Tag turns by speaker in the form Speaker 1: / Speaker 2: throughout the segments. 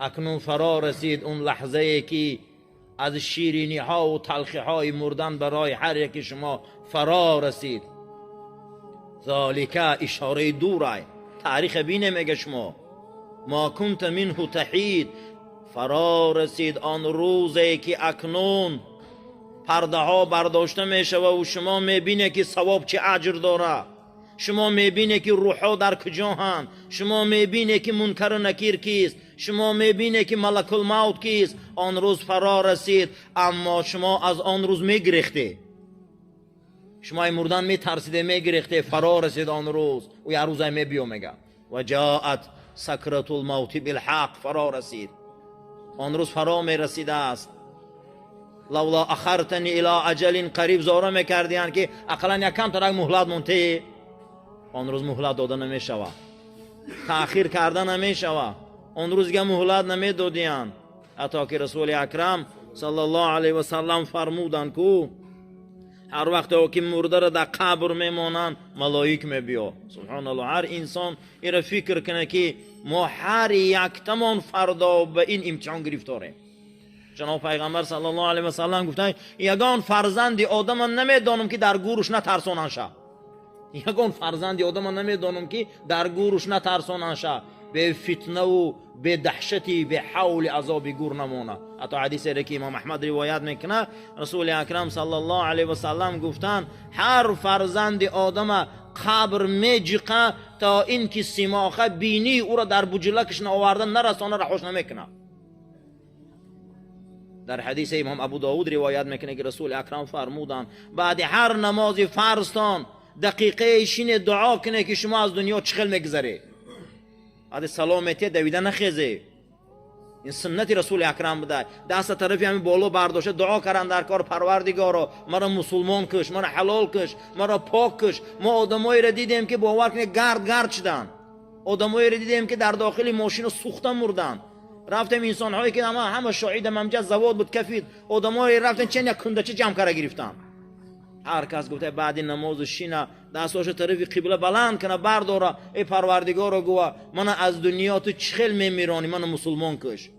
Speaker 1: اکنون فرا رسید اون لحظه ای که از شیرینی ها و تلخی های مردن برای هر یک شما فرا رسید. ذالک اشاره دوره، تاریخ بینه میگه شما ما کنت منه تحید، فرا رسید آن روزی که اکنون پرده ها برداشته میشه و شما میبینه که ثواب چه اجر داره، شما میبینه که روح ها در کجا هن، شما میبینه که منکر و نکیر کیست، شما میبینه که ملک الموت کیست. آن روز فرا رسید اما شما از آن روز میگریخته، شما ای مردن میترسیده میگریخته. فرا رسید آن روز و یه روز میبیو میگه و جاءت سکرت الموت بالحق، فرا رسید آن روز فرا میرسیده است. لولا اخرتنی الى اجل قریب، زوره میکردین که اقلا یکم ترک مهلت مونته، آن روز مهلت داده نمیشوه، تأخیر کرده نمیشوه، آن روز که مهلت نمیدادین. حتی که رسول اکرم صلی الله علیه و سلم فرمودن که هر وقت که مرده را در قبر میمانند ملائک میبیا. سبحان الله، هر انسان این فکر کنه که ما هر یک تمام فردا به این امتحان گرفتاره. جناب پیغمبر صلی الله علیه و سلم گفتن یگان فرزند آدم نمیدانم که در گورش نترسانن شه، یگان فرزند آدم نمیدانم که در گورش نترسانن شه، به فتنه و به دهشتی به حول عذاب گور نمونه. حتی حدیثی که امام احمد روایت میکنه رسول اکرم صلی الله علیه و سلم گفتن هر فرزند آدم قبر میجقه تا اینکه سیماخه بینی او را در بجلکش آوردن نرسانه رهاش نمیکنه. در حدیث امام ابو داود روایت میکنه که رسول اکرم فرمودن بعد هر نماز فرضتان دقیقه شین دعا کنه که شما از دنیا چخل میگذره، بعد سلامتی دویده نخیزه. این سنت رسول اکرم بوده. دست طرفی همین بالا برداشته دعا کردن در کار پروردگارا مرا مسلمان کش، مرا حلال کش، مرا پاک کش. ما آدمایی را دیدیم که باور کنید گرد شدن، آدمایی را دیدیم که در داخل ماشین سوخته مردن. رفتیم انسان هایی که همه شاهد ممجد زواد بود کفید، آدمایی رفتن چند یک کندچه جمع کرده گرفتن. هر کس گفته بعد نماز شینه دستاش طرف قبله بلند کنه برداره ای پروردگارا گوه من از دنیا تو چخل میمیرانی، من مسلمان کش،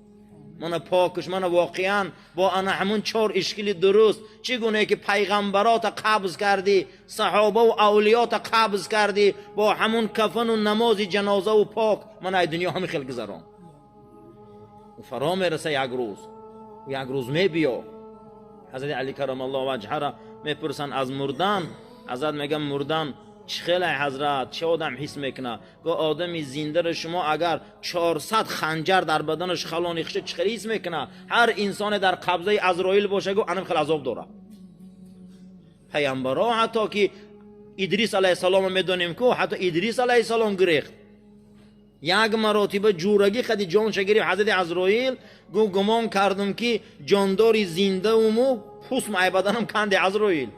Speaker 1: من پاک کش. من واقعا با انا همون 4 اشکال درست چگونه که پیغمبرات قبض کردی، صحابه و اولیات قبض کردی، با همون کفن و نماز جنازه و پاک من ای دنیا همین خلق گذران. و فرا میرسه یک روز میبیا. حضرت علی کرم الله وجهه را میپرسن از مردن، حضرت میگم مردن چخیل حضرت چه آدم حس میکنه؟ گو آدمی زنده را شما اگر 400 خنجر در بدنش خلانی خشه چخیل حس میکنه؟ هر انسان در قبضه عزرائیل باشه گو انم خیل عذاب داره. پیامبرا حتی که ادریس علیه السلام میدونیم که حتی ادریس علیه السلام گریخت، یک مرتبه جورگی خدی جان شگیری حضرت عزرائیل گو گمان کردم که جانداری زنده و پوست مای بدنم کند عزرائیل.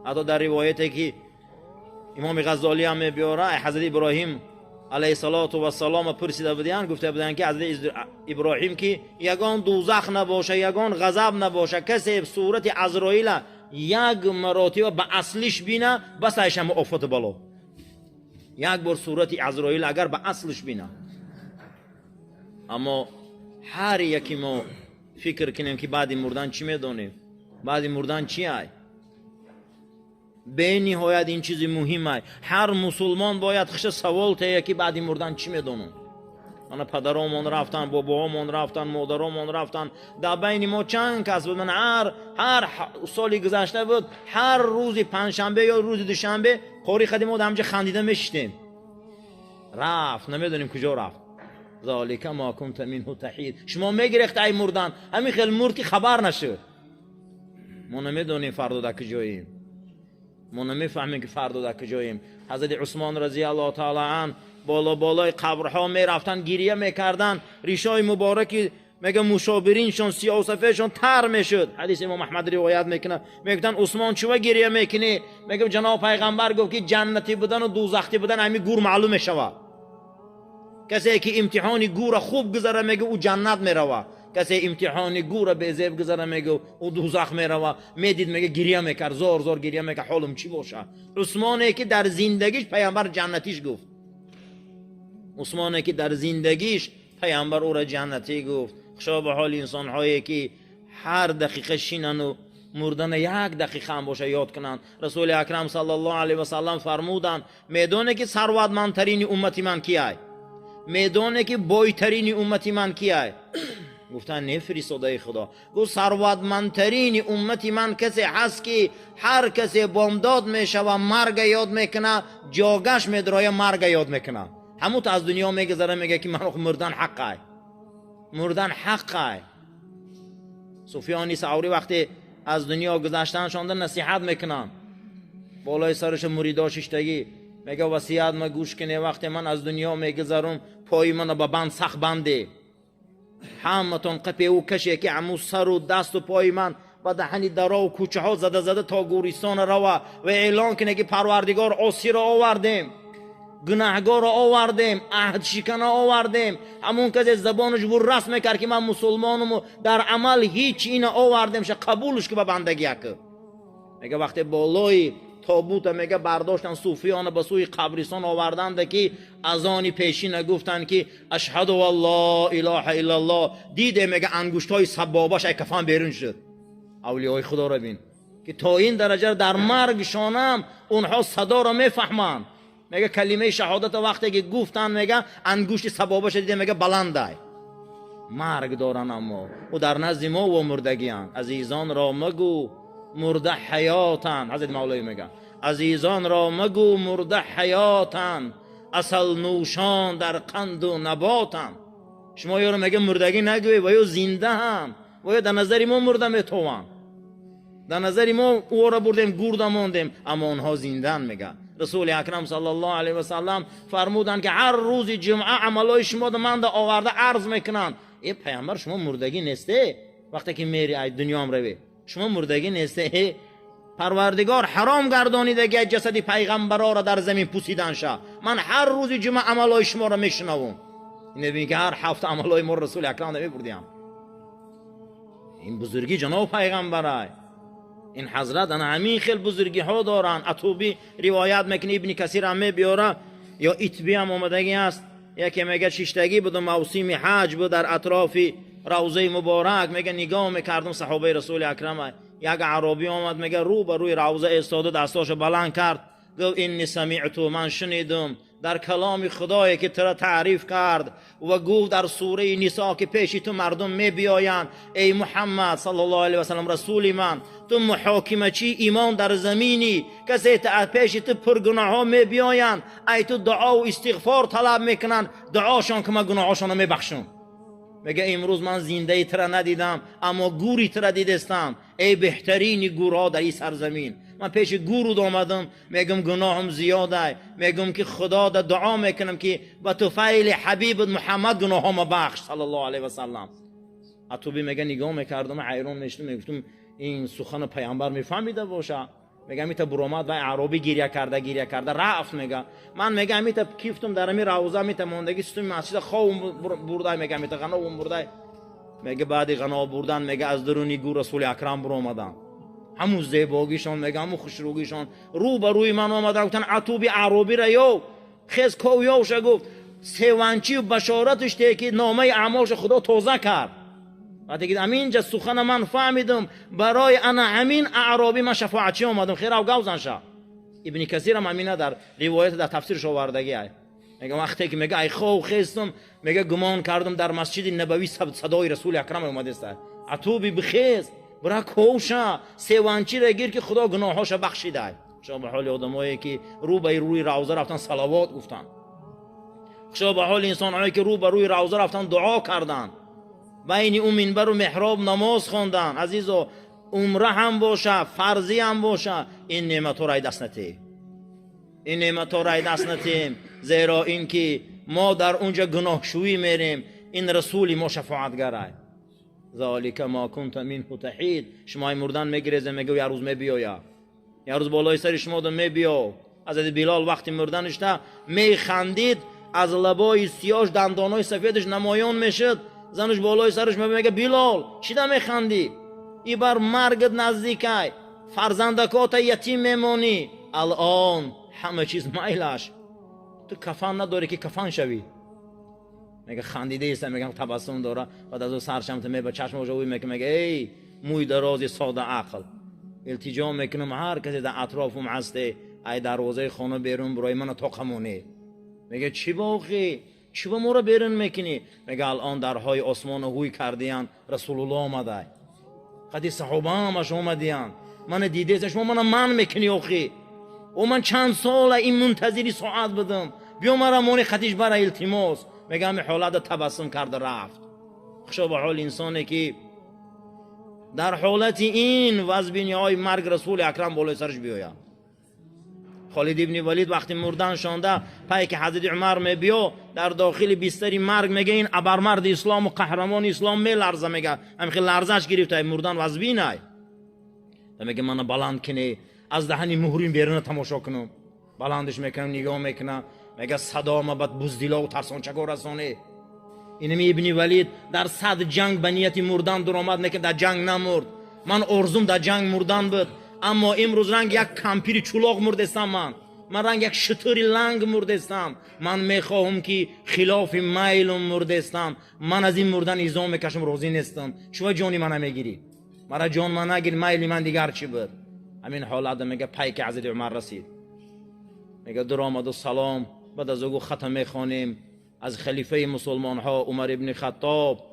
Speaker 1: حتی در روایتی که امام غزالی هم میبیاره حضرت ابراهیم علیه السلام پرسیده بودن، گفته بودن که حضرت ابراهیم که یگان دوزخ نباشه یگان غضب نباشه، کسی صورت عزرائیل یک مرتبه به اصلش بینه بس ایشم افت بالا. یک بار صورت عزرائیل اگر به اصلش بینه. اما هر یکی ما فکر کنیم که بعد مردن چی میدونیم، بعد مردن چی ای؟ به نهایت این چیز مهمه. هر مسلمان باید خش سوال تیه که بعد مردن چی میدونم. من پدرامون رفتن، باباهامون رفتن، مادرامون رفتن، در بین ما چند کس بود. من هر سالی گذشته بود هر روز پنجشنبه یا روز دوشنبه قاری خدیم ما همجا خندیده میشتیم. رفت نمیدونیم کجا رفت. ذالک ما کنت منه تحید. شما میگرخت ای مردن همین خیلی مرد که خبر نشه. ما نمیدونیم فردا در کجاییم، ما نمیفهمیم که فردا در کجاییم. حضرت عثمان رضی الله تعالی عنه بالای قبرها میرفتن گریه میکردن، ریشای مبارکی میگه مشابرینشون سیاه و سفیدشون تر میشد. حدیث امام احمد روایت میکنه میگفتن عثمان چوه گریه میکنی؟ میگه جناب پیغمبر گفت که جنتی بودن و دوزختی بودن همین گور معلوم میشوه. کسی که امتحان گور خوب گذره میگه او جنت میروه، کسی امتحان گور به زیب گذره میگه او دوزخ میروه. میدید میگه گریه میکرد، زار گریه میکرد حالم چی باشه. عثمانی که در زندگیش پیامبر جنتیش گفت، عثمانی که در زندگیش پیامبر او را جنتی گفت. خوشا به حال انسان هایی که هر دقیقه شینن و مردن یک دقیقه هم باشه یاد کنن. رسول اکرم صلی الله علیه و سلم فرمودن میدونه که ثروتمندترین امتی من کیه؟ میدونه که بایترین امتی من کیه؟ گفتن نه فرستاده خدا. گفت ثروتمندترین امتی من کسی هست که هر کسی بامداد میشه و مرگ یاد میکنه، جاگش میدرایه مرگ یاد میکنه. همون تو از دنیا میگذره میگه که من مردن حقه، مردن حقه. سفیان ثوری وقتی از دنیا گذشتن شونده نصیحت میکنن، بالای سرش مریداش ایستگی میگه وصیت ما گوش کنه، وقتی من از دنیا میگذرم پای من به بند سخت بنده، همتون قپی او کشه که عمو سر و دست و پای من و دهنی درا و کوچه ها زده زده تا گورستان روا و اعلان کنه که پروردگار عاصی را آوردیم، گناهگار را آوردیم، عهد شکن را آوردیم. همون کسی زبانش بر رسم کرد که من مسلمانم و در عمل هیچ اینو آوردیم شه قبولش که به بندگی که میگه وقتی بالای تابوت میگه برداشتن صوفیان به سوی قبرستان آوردند که اذان پیشین گفتن که اشهد والله اله الا الله، دیده میگه انگشتای سبابش ای کفن بیرون شد. اولیای خدا را بین که تا این درجه در مرگشانم اونها صدا را میفهمند. میگه کلمه شهادت وقتی که گفتن میگه انگشت سبابش دیده میگه بلنده، مرگ دارن اما و در نزد ما و مردگیان. عزیزان را مگو مرده حیاتن، حضرت مولوی میگن عزیزان را مگو مرده حیاتن، اصل نوشان در قند و نباتن. شما یارو میگه مردگی نگوی و یا زنده هم و یا در نظر ما مرده میتوان، در نظر ما او را بردیم گورده موندیم اما اونها زندن. میگه رسول اکرم صلی الله علیه و سلم فرمودن که هر روز جمعه عملای شما در من آورده عرض میکنن ای پیامبر شما مردگی نیسته؟ وقتی که میری دنیا هم روی شما مردگی نیسته؟ پروردگار حرام گردانیده که جسد پیغمبرا را در زمین پوسیدن شه. من هر روز جمعه عملای شما را میشنوم. این نبی که هر هفته عملای ما رسول اکرم نمیبردیم. این بزرگی جناب پیغمبره. این حضرت همین خیل بزرگی ها دارن. اتوبی روایت میکنه، ابن کثیر هم میبیاره، یا اتبی هم اومدگی است، یکی میگه ششتگی بود موسم حج بود در اطراف روضه مبارک. میگه نگاه میکردم صحابه رسول اکرم، یک عربی آمد میگه رو به روی روضه ایستاد و دستاشو بلند کرد، گفت اینی سمعتو، من شنیدم در کلام خدایی که تو تعریف کرد و گفت در سوره نساء که پیش تو مردم می بیایند ای محمد صلی الله علیه و سلم رسول من، تو محاکمه چی ایمان در زمینی کسی تا پیش تو پرگناه ها می بیایند ای تو دعا و استغفار طلب میکنن دعاشان که من گناهاشون می بخشم. میگه امروز من زنده تر ندیدم اما گوری تر دیدستم، ای بهترین گورها در این سرزمین. من پیش گورو آمدم میگم گناهم زیاده، میگم که خدا دا دعا میکنم که با توفیل حبیب محمد گناهام بخش صلی الله علیه و سلم. اتوبی میگه نگاه میکردم حیران میشدم، میگفتم این سخن پیامبر میفهمیده باشه. میگم میت برآمد و عربی گریه کرده رفت. میگه من میگم میت کیفتم در می روزه میت موندگی ستون مسجد خواب برده، میگم میت غنا برده. میگه بعد غنا بردن میگه از درونی گور رسول اکرم برآمدن، همون زیباگیشون میگه همون خوشروگیشون رو به روی من آمدن. گفتن اتوبی عربی را یو خیز کویوش گفت سیوانچی و بشارتش ته که نامه اعمالش خدا تازه کرد. وقتی که همینجا سخن من فهمیدم برای انا همین اعرابی من شفاعتی آمدم خیر او گوزن شه. ابن کثیر هم همینه در روایت در تفسیرش آوردگی ای. میگه وقتی که میگه ای خو خستم میگه گمان کردم در مسجد نبوی صدای رسول اکرم اومده است. اتوبی بخیز برا کوشا سیوانچی را گیر که خدا گناهاش بخشیده. شما به حال آدمایی که رو به روی روزه رفتن صلوات گفتن، شما به حال انسانایی که رو به روی روزه رفتن دعا کردن، بین اون منبر و محراب نماز خواندن. عزیزو عمره هم باشه فرضی هم باشه این نعمت ها را دست نتیم، این نعمت ها را دست نتیم، زیرا این که ما در اونجا گناهشویی میریم، این رسولی ما شفاعتگره. ذالک ما کنت منه تحید. شما مردن میگریزه میگه یه روز میبیایا، یه روز بالای سر شما دو میبیا. حضرت بلال وقتی مردنش تا میخندید، از لبای سیاهش دندانای سفیدش نمایان میشد. زنش بالای سرش میگه بلال چیدا میخندی؟ ای بر مرگت نزدیکه، فرزندکات یتیم میمونی، الان همه چیز میلش، تو کفن نداری که کفن شوی. میگه خندیده است، میگم تبسم داره، بعد از اون سرشمت میبه چشمش رو میگه ای موی دراز ساده عقل، التجا میکنم هر کسی در اطرافم هسته ای دروازه خانه بیرون برای من تا قمونه. میگه چی باقی؟ چی با ما رو بیرون میکنی؟ میگه الان درهای آسمان هوی کردیان، رسول الله آمده، قدی صحابه همش اومدیان، من دیده شما من میکنی آخی؟ و من چند سال این منتظری ساعت بدم بیا مرا مونی خطیش برای التماس. میگه همین حالت تبسم کرده رفت. خوشا به حال انسانی که در حالت این وزبینی های مرگ رسول اکرم بالای سرش بیاید. خالد ابن ولید وقتی مردن شانده پای که حضرت عمر می بیا در داخل بستری مرگ، میگه این ابرمرد اسلام و قهرمان اسلام می لرزه، میگه همین لرزش گرفت مردن وزبینه. میگه من بلند کنی از دهنی مهرین بیرون تماشا کنم، بلندش میکنم نگاه میکنم، میگه صدا ما بد بزدلا و ترسانچه رسانه. اینمی ابن ولید در صد جنگ به نیت مردن در آمد، میگه در جنگ نمرد. من ارزوم در جنگ مردن بود، اما امروز رنگ یک کمپیر چولاق مردستم، من رنگ یک شتری لنگ مردستم. من میخواهم که خلاف میلم مردستم، من از این مردن ایزام میکشم، راضی نیستم. شما جانی من میگیری، مرا جان من نگیر، میل من دیگر چی بود؟ همین حالت میگه پای که حضرت عمر رسید، میگه در آمد و سلام. بعد از او ختم میخوانیم از خلیفه مسلمان ها عمر ابن خطاب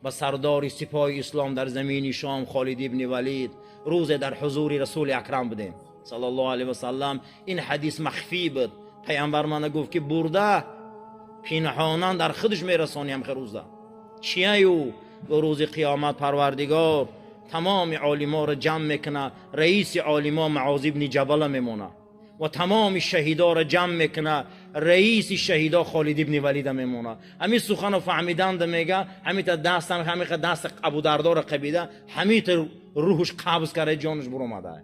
Speaker 1: و سردار سپاه اسلام در زمین شام خالد ابن ولید روز در حضور رسول اکرم بودیم صلی الله علیه و سلم. این حدیث مخفی بود، پیامبر من گفت که برده پنهانان در خودش میرسانیم خروزه چیه او؟ و روز قیامت پروردگار تمام عالما را جمع میکنه، رئیس عالما معاذ ابن جبل میمونه و تمام شهیدا را جمع میکنه، رئیس شهیدا خالد ابن ولید میمونه. همین سخن فهمیدند، میگه همین دست همین دست ابو دردار قبیده همین روحش قبض کرده، جانش بر اومده.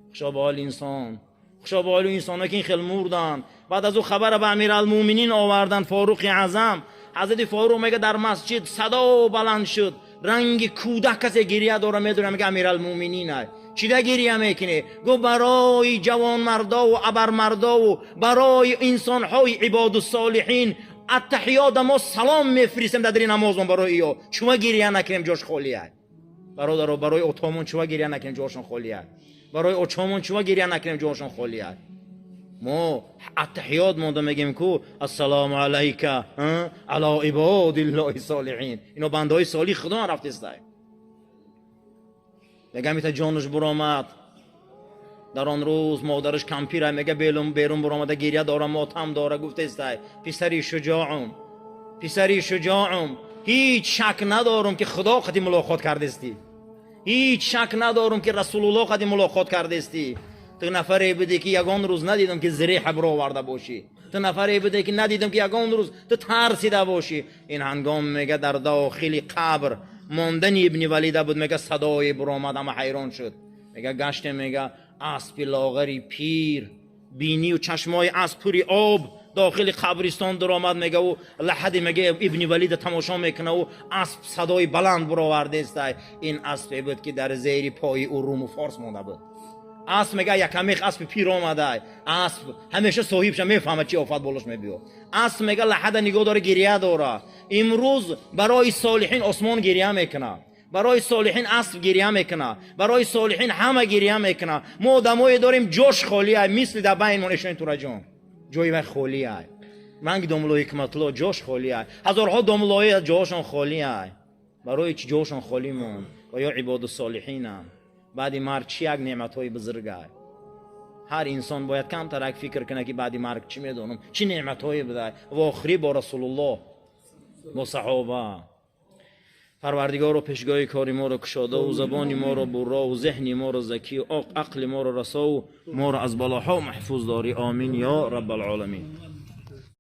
Speaker 1: خوشا به حال انسان، خوشا به حال انسانا که این خیلی مردن. بعد از او خبر به امیرالمومنین آوردن فاروق اعظم. حضرت فاروق میگه در مسجد صدا بلند شد، رنگ کودک کسی گریه داره، میدونه میگه امیرالمومنین چی ده گریه میکنه؟ گو برای جوان مردا و ابر مردا و برای انسان های عباد الصالحین التحیات ما سلام میفرستیم در نماز برای ایو، شما گریه نکنیم جاش خالیه. برادر برای اتامون شما گریه نکنیم جاشون خالیه، برای اوچامون شما گریه نکنیم جاشون خالیه. ما التحیات مونده میگیم کو السلام علیک علی عباد الله الصالحین، اینا بندهای صالح خدا رفت است. میگه میت جانش برآمد در آن روز، مادرش کمپیره، میگه بیرون برآمده گریه داره، ماتم داره. گفته است پسری شجاعم، پسری شجاعم، هیچ شک ندارم که خدا قدی ملاقات کرده استی، هیچ شک ندارم که رسول الله قدی ملاقات کرده استی. تو نفری بودی که یگان روز ندیدم که زریح برآورده باشی، تو نفری بودی که ندیدم که یگان روز تو ترسیده باشی. این هنگام میگه در داخل قبر ماندن ابن ولیده بود، میگه صدای برآمد، اما حیران شد. میگه گشت، میگه اسب لاغری پیر، بینی و چشمای اسب پوری آب داخل قبرستان در آمد. میگه او لحد میگه ابن ولید تماشا میکنه و اسب صدای بلند برآورده است. این اسب بود که در زیر پای او روم و فارس مونده بود. اسب میگه یکمی اسب پیر آمده، اسب همیشه صاحبش میفهمه چی آفت بالش میبیاد. اسب میگه لحد نگاه داره، گریه داره. امروز برای صالحین آسمان گریه میکنه، برای صالحین اسب گریه میکنه، برای صالحین همه گریه میکنه. ما دمای داریم جاش خالیه، مثل در بین منشین تو رجان جای وقت خالیه. منگ داملای حکمتلا جاش خالیه، هزارها داملای جاشون خالیه. برای چی جاشون خالی مون؟ و یا عباد الصالحین هم بعد مرگ چی یک نعمت‌های بزرگه. هر انسان باید کم ترک فکر کنه که بعد مرگ چی میدونم، چی نعمت‌های بده. و آخری با رسول الله با صحابه. پروردگار و پیشگاه کاری ما رو کشاده و زبانی ما رو برا و ذهنی ما رو زکی و عقل ما رو رسا و ما رو از بلاها محفوظ داری. آمین یا رب العالمین.